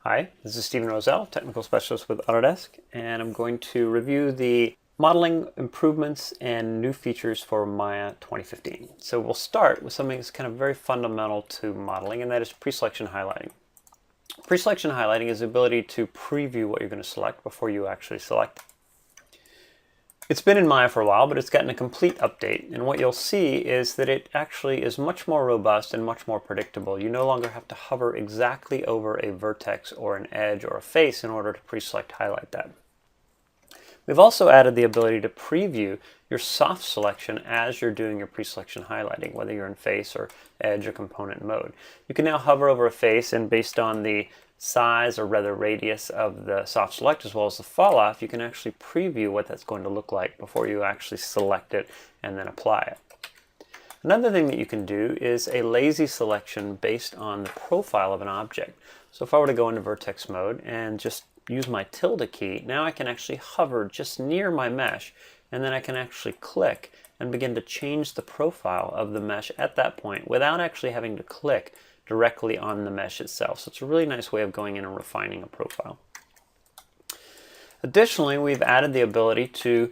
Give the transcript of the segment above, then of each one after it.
Hi, this is Stephen Rosell, Technical Specialist with Autodesk, and I'm going to review the modeling improvements and new features for Maya 2015. So we'll start with something that's kind of very fundamental to modeling, and that is pre-selection highlighting. Pre-selection highlighting is the ability to preview what you're going to select before you actually select. It's been in Maya for a while, but it's gotten a complete update, and what you'll see is that it actually is much more robust and much more predictable. You no longer have to hover exactly over a vertex or an edge or a face in order to pre-select highlight that. We've also added the ability to preview your soft selection as you're doing your pre-selection highlighting, whether you're in face or edge or component mode. You can now hover over a face, and based on the size, or rather radius, of the soft select as well as the fall off, you can actually preview what that's going to look like before you actually select it and then apply it. Another thing that you can do is a lazy selection based on the profile of an object. So if I were to go into vertex mode and just use my tilde key, now I can actually hover just near my mesh, and then I can actually click and begin to change the profile of the mesh at that point without actually having to click directly on the mesh itself. So it's a really nice way of going in and refining a profile. Additionally, we've added the ability to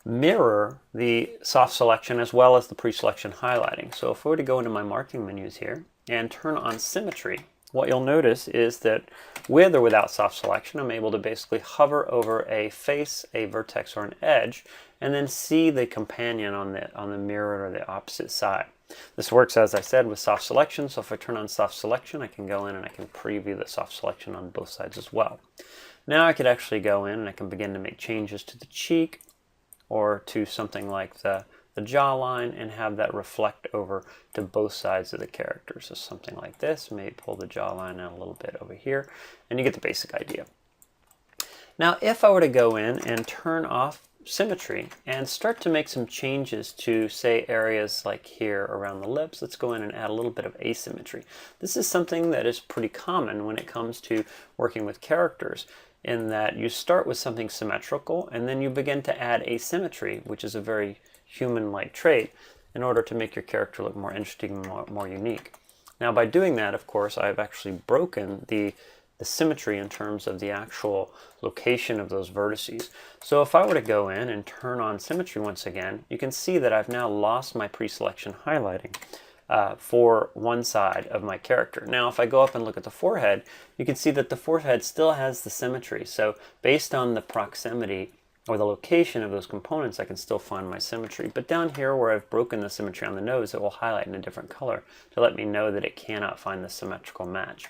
mirror the soft selection as well as the pre-selection highlighting. So if we were to go into my marking menus here and turn on symmetry, what you'll notice is that with or without soft selection, I'm able to basically hover over a face, a vertex, or an edge, and then see the companion on the mirror or the opposite side. This works, as I said, with soft selection. So if I turn on soft selection, I can go in and I can preview the soft selection on both sides as well. Now I could actually go in and I can begin to make changes to the cheek or to something like the jawline and have that reflect over to both sides of the character. So something like this, maybe pull the jawline out a little bit over here, and you get the basic idea. Now if I were to go in and turn off symmetry and start to make some changes to, say, areas like here around the lips, let's go in and add a little bit of asymmetry. This is something that is pretty common when it comes to working with characters, in that you start with something symmetrical and then you begin to add asymmetry, which is a very human-like trait, in order to make your character look more interesting and more unique. Now by doing that, of course, I've actually broken the symmetry in terms of the actual location of those vertices. So if I were to go in and turn on symmetry once again, you can see that I've now lost my pre-selection highlighting for one side of my character. Now if I go up and look at the forehead, you can see that the forehead still has the symmetry. So based on the proximity or the location of those components, I can still find my symmetry. But down here where I've broken the symmetry on the nose, it will highlight in a different color to let me know that it cannot find the symmetrical match.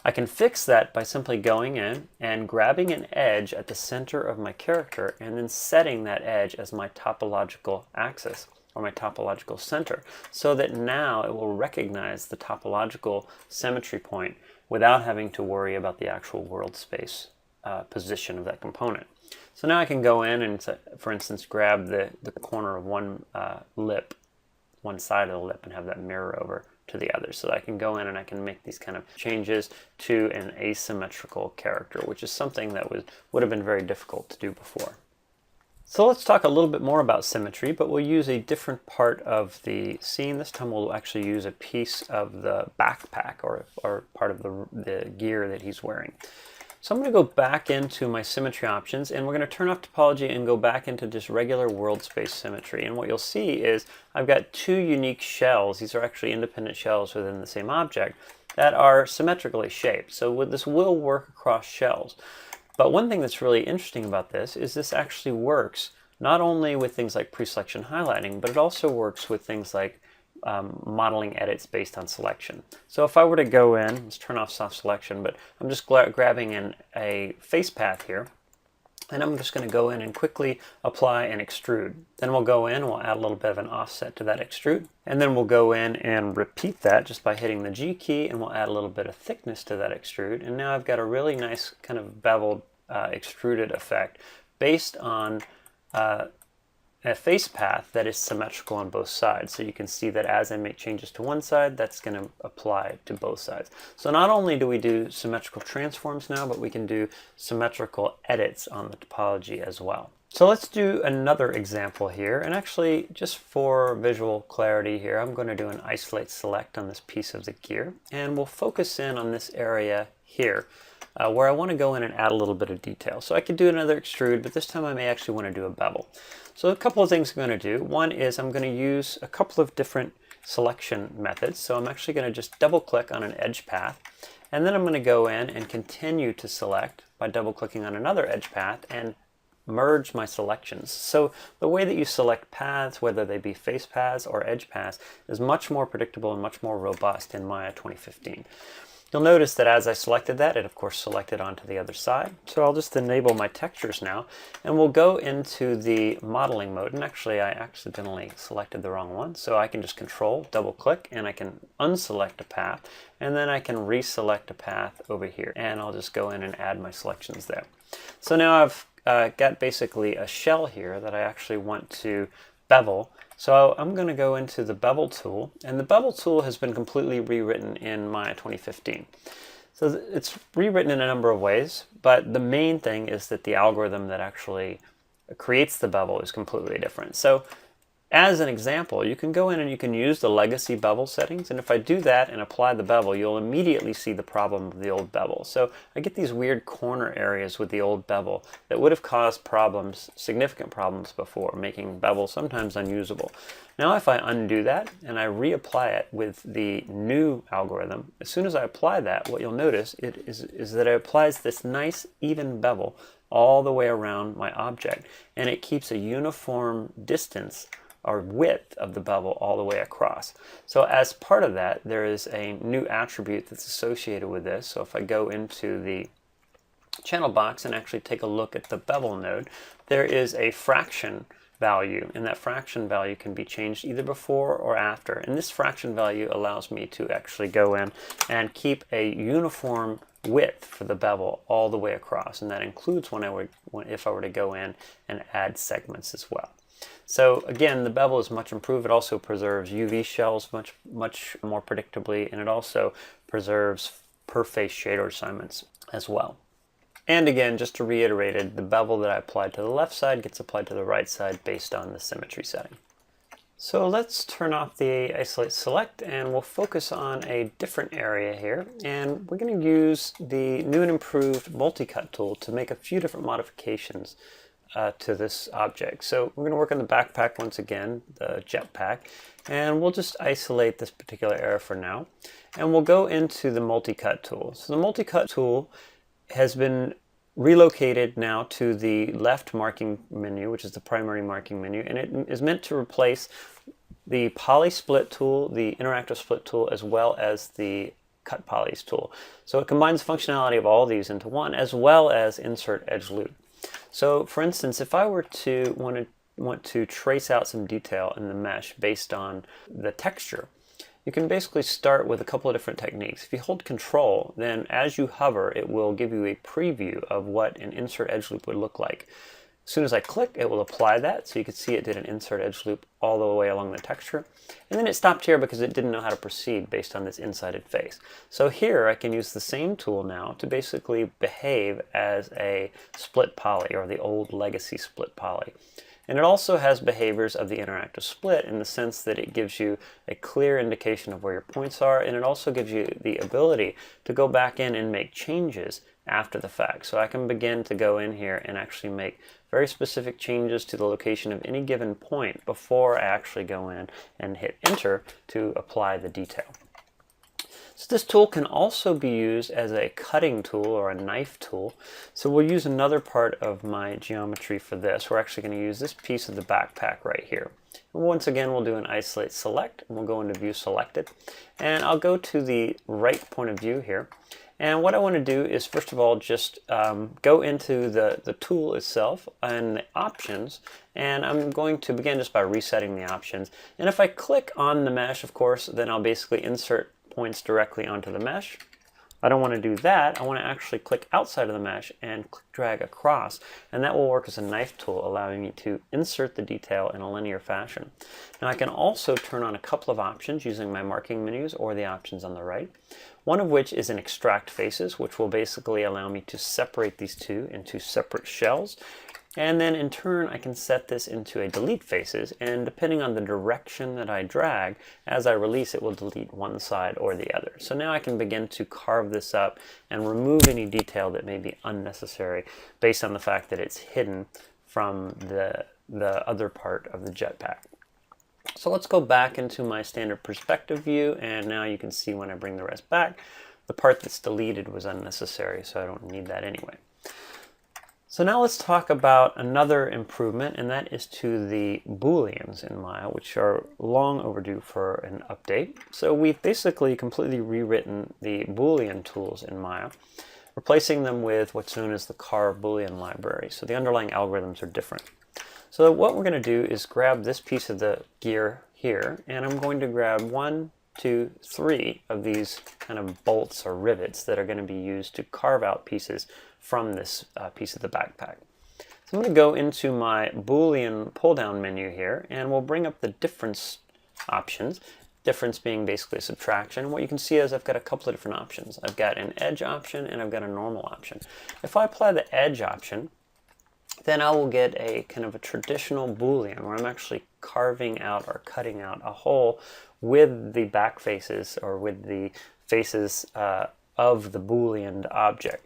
I can fix that by simply going in and grabbing an edge at the center of my character and then setting that edge as my topological axis or my topological center, so that now it will recognize the topological symmetry point without having to worry about the actual world space position of that component. So now I can go in and, for instance, grab the corner of one lip, one side of the lip, and have that mirror over to the other. So I can go in and I can make these kind of changes to an asymmetrical character, which is something that would have been very difficult to do before. So let's talk a little bit more about symmetry, but we'll use a different part of the scene. This time we'll actually use a piece of the backpack or part of the gear that he's wearing. So I'm going to go back into my symmetry options, and we're going to turn off topology and go back into just regular world space symmetry. And what you'll see is I've got two unique shells. These are actually independent shells within the same object that are symmetrically shaped. So this will work across shells. But one thing that's really interesting about this is this actually works not only with things like pre-selection highlighting, but it also works with things like modeling edits based on selection. So if I were to go in, let's turn off soft selection, but I'm just grabbing a face path here, and I'm just going to go in and quickly apply an extrude. Then we'll go in and we'll add a little bit of an offset to that extrude, and then we'll go in and repeat that just by hitting the G key, and we'll add a little bit of thickness to that extrude, and now I've got a really nice kind of beveled extruded effect based on a face path that is symmetrical on both sides. So you can see that as I make changes to one side, that's going to apply to both sides. So not only do we do symmetrical transforms now, but we can do symmetrical edits on the topology as well. So let's do another example here, and actually just for visual clarity here, I'm going to do an isolate select on this piece of the gear, and we'll focus in on this area here where I want to go in and add a little bit of detail. So I could do another extrude, but this time I may actually want to do a bevel. So a couple of things I'm going to do. One is I'm going to use a couple of different selection methods. So I'm actually going to just double click on an edge path, and then I'm going to go in and continue to select by double clicking on another edge path and merge my selections. So the way that you select paths, whether they be face paths or edge paths, is much more predictable and much more robust in Maya 2015. You'll notice that as I selected that, it of course selected onto the other side. So I'll just enable my textures now, and we'll go into the modeling mode. And actually I accidentally selected the wrong one, so I can just control, double click, and I can unselect a path, and then I can reselect a path over here. And I'll just go in and add my selections there. So now I've got basically a shell here that I actually want to bevel. So I'm going to go into the bevel tool, and the bevel tool has been completely rewritten in Maya 2015. So it's rewritten in a number of ways, but the main thing is that the algorithm that actually creates the bevel is completely different. So as an example, you can go in and you can use the legacy bevel settings, and if I do that and apply the bevel, you'll immediately see the problem of the old bevel. So I get these weird corner areas with the old bevel that would have caused problems, significant problems before, making bevel sometimes unusable. Now if I undo that and I reapply it with the new algorithm, as soon as I apply that, what you'll notice is that it applies this nice even bevel all the way around my object, and it keeps a uniform distance or width of the bevel all the way across. So as part of that, there is a new attribute that's associated with this. So if I go into the channel box and actually take a look at the bevel node, there is a fraction value, and that fraction value can be changed either before or after. And this fraction value allows me to actually go in and keep a uniform width for the bevel all the way across, and that includes if I were to go in and add segments as well. So again, the bevel is much improved. It also preserves UV shells much more predictably, and it also preserves per face shader assignments as well. And again, just to reiterate it, the bevel that I applied to the left side gets applied to the right side based on the symmetry setting. So let's turn off the isolate select, and we'll focus on a different area here. And we're going to use the new and improved multi-cut tool to make a few different modifications to this object. So we're going to work on the backpack once again, the jetpack, and we'll just isolate this particular area for now. And we'll go into the multi-cut tool. So the multi-cut tool has been relocated now to the left marking menu, which is the primary marking menu, and it is meant to replace the poly split tool, the interactive split tool, as well as the cut polys tool. So it combines the functionality of all of these into one, as well as insert edge loop. So for instance, if I were to want to trace out some detail in the mesh based on the texture, you can basically start with a couple of different techniques. If you hold Control, then as you hover, it will give you a preview of what an insert edge loop would look like. As soon as I click, it will apply that, so you can see it did an insert edge loop all the way along the texture. And then it stopped here because it didn't know how to proceed based on this insided face. So here I can use the same tool now to basically behave as a split poly, or the old legacy split poly. And it also has behaviors of the interactive split in the sense that it gives you a clear indication of where your points are, and it also gives you the ability to go back in and make changes after the fact. So I can begin to go in here and actually make very specific changes to the location of any given point before I actually go in and hit enter to apply the detail. So this tool can also be used as a cutting tool or a knife tool. So we'll use another part of my geometry for this. We're actually going to use this piece of the backpack right here. And once again, we'll do an isolate select, and we'll go into view selected. And I'll go to the right point of view here. And what I want to do is, first of all, just go into the tool itself and the options, and I'm going to begin just by resetting the options. And if I click on the mesh, of course, then I'll basically insert points directly onto the mesh. I don't want to do that. I want to actually click outside of the mesh and click drag across, and that will work as a knife tool, allowing me to insert the detail in a linear fashion. Now I can also turn on a couple of options using my marking menus or the options on the right. one of which is an extract faces, which will basically allow me to separate these two into separate shells. And then in turn, I can set this into a delete faces, and depending on the direction that I drag, as I release it will delete one side or the other. So now I can begin to carve this up and remove any detail that may be unnecessary based on the fact that it's hidden from the other part of the jetpack. So let's go back into my standard perspective view, and now you can see when I bring the rest back, the part that's deleted was unnecessary, so I don't need that anyway. So now let's talk about another improvement, and that is to the booleans in Maya, which are long overdue for an update. So we've basically completely rewritten the boolean tools in Maya, replacing them with what's known as the car boolean library. So the underlying algorithms are different. So what we're going to do is grab this piece of the gear here, and I'm going to grab 1, 2, 3 of these kind of bolts or rivets that are going to be used to carve out pieces from this piece of the backpack. So I'm going to go into my Boolean pull-down menu here, and we'll bring up the difference options. Difference being basically a subtraction. And what you can see is I've got a couple of different options. I've got an edge option and I've got a normal option. If I apply the edge option, then I will get a kind of a traditional Boolean where I'm actually carving out or cutting out a hole with the back faces or with the faces of the Boolean object.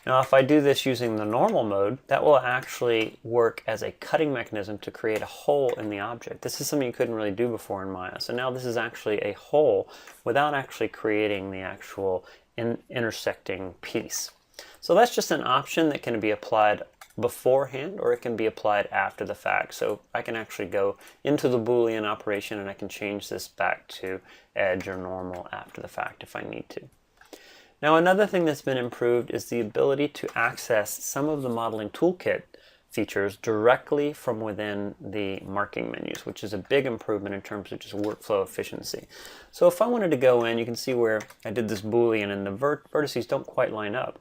Now if I do this using the normal mode, that will actually work as a cutting mechanism to create a hole in the object. This is something you couldn't really do before in Maya. So now this is actually a hole without actually creating the actual intersecting piece. So that's just an option that can be applied beforehand, or it can be applied after the fact. So I can actually go into the Boolean operation and I can change this back to edge or normal after the fact if I need to. Now another thing that's been improved is the ability to access some of the modeling toolkit features directly from within the marking menus, which is a big improvement in terms of just workflow efficiency. So if I wanted to go in, you can see where I did this Boolean and the vertices don't quite line up.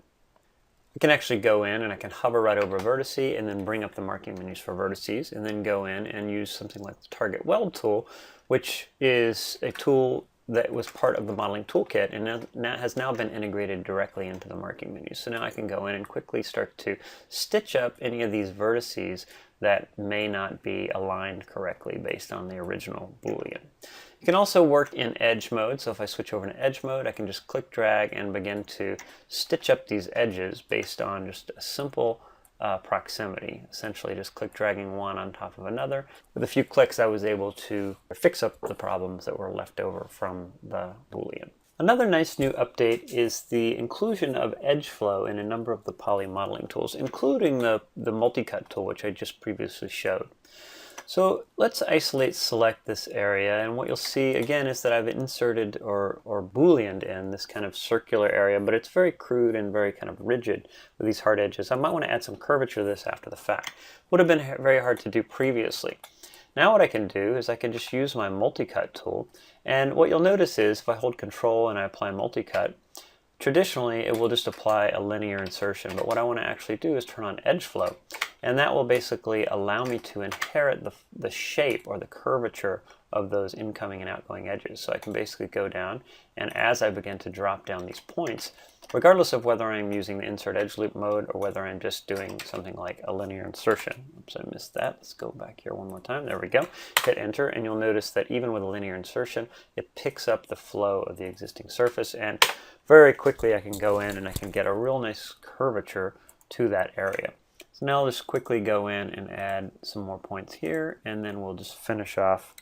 I can actually go in and I can hover right over a vertice and then bring up the marking menus for vertices, and then go in and use something like the target weld tool, which is a tool that was part of the modeling toolkit and has now been integrated directly into the marking menu. So now I can go in and quickly start to stitch up any of these vertices that may not be aligned correctly based on the original Boolean. You can also work in edge mode. So if I switch over to edge mode, I can just click drag and begin to stitch up these edges based on just a simple proximity. Essentially just click dragging one on top of another. With a few clicks I was able to fix up the problems that were left over from the Boolean. Another nice new update is the inclusion of edge flow in a number of the poly modeling tools, including the multi-cut tool, which I just previously showed. So let's select this area, and what you'll see again is that I've inserted or Booleaned in this kind of circular area, but it's very crude and very kind of rigid with these hard edges. I might want to add some curvature to this after the fact. Would have been very hard to do previously. Now what I can do is I can just use my multi-cut tool, and what you'll notice is if I hold Control and I apply multi-cut, traditionally it will just apply a linear insertion, but what I want to actually do is turn on edge flow, and that will basically allow me to inherit the shape or the curvature of those incoming and outgoing edges. So I can basically go down, and as I begin to drop down these points, regardless of whether I'm using the insert edge loop mode or whether I'm just doing something like a linear insertion. Oops, I missed that. Let's go back here one more time. There we go. Hit enter, and you'll notice that even with a linear insertion, it picks up the flow of the existing surface, and very quickly I can go in and I can get a real nice curvature to that area. So now I'll just quickly go in and add some more points here, and then we'll just finish off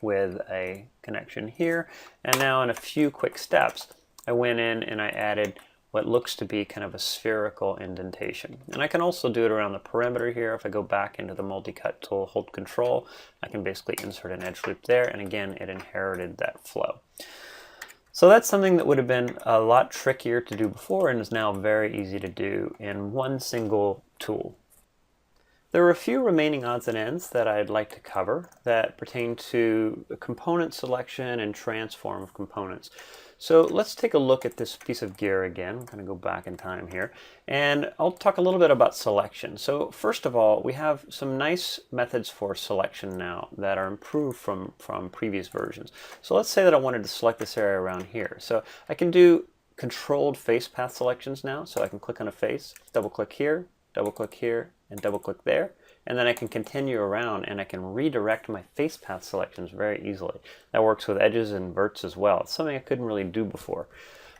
with a connection here. And now in a few quick steps, I went in and I added what looks to be kind of a spherical indentation. And I can also do it around the perimeter here. If I go back into the multi-cut tool, hold Control, I can basically insert an edge loop there, and again it inherited that flow. So that's something that would have been a lot trickier to do before and is now very easy to do in one single tool. There are a few remaining odds and ends that I'd like to cover that pertain to component selection and transform of components. So let's take a look at this piece of gear again. I'm going to go back in time here, and I'll talk a little bit about selection. So first of all, we have some nice methods for selection now that are improved from previous versions. So let's say that I wanted to select this area around here. So I can do controlled face path selections now. So I can click on a face, double click here, and double click there. And then I can continue around and I can redirect my face path selections very easily. That works with edges and verts as well. It's something I couldn't really do before.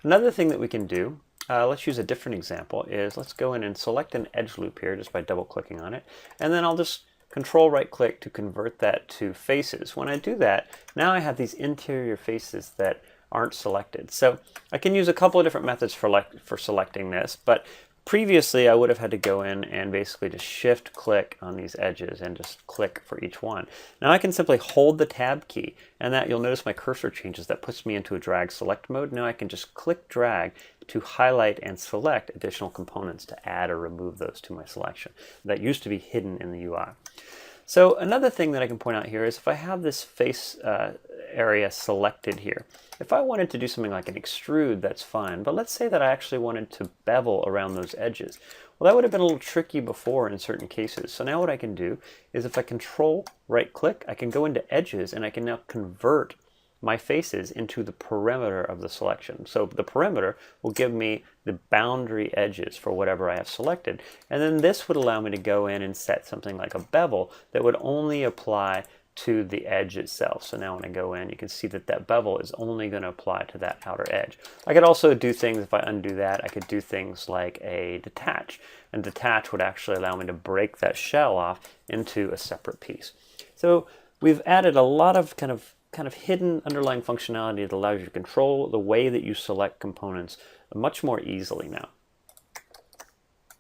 Another thing that we can do, let's use a different example, is let's go in and select an edge loop here just by double clicking on it. And then I'll just control right click to convert that to faces. When I do that, now I have these interior faces that aren't selected. So I can use a couple of different methods for selecting this, but previously I would have had to go in and basically just shift click on these edges and just click for each one. Now I can simply hold the tab key, and that you'll notice my cursor changes. That puts me into a drag select mode. Now I can just click drag to highlight and select additional components to add or remove those to my selection that used to be hidden in the UI. So another thing that I can point out here is if I have this face area selected here, if I wanted to do something like an extrude, that's fine. But let's say that I actually wanted to bevel around those edges. Well, that would have been a little tricky before in certain cases. So now what I can do is if I control right click, I can go into edges and I can now convert my faces into the perimeter of the selection. So the perimeter will give me the boundary edges for whatever I have selected. And then this would allow me to go in and set something like a bevel that would only apply to the edge itself. So now when I go in, you can see that that bevel is only going to apply to that outer edge. I could also do things, if I undo that, I could do things like a detach. And detach would actually allow me to break that shell off into a separate piece. So we've added a lot of kind of hidden underlying functionality that allows you to control the way that you select components much more easily now.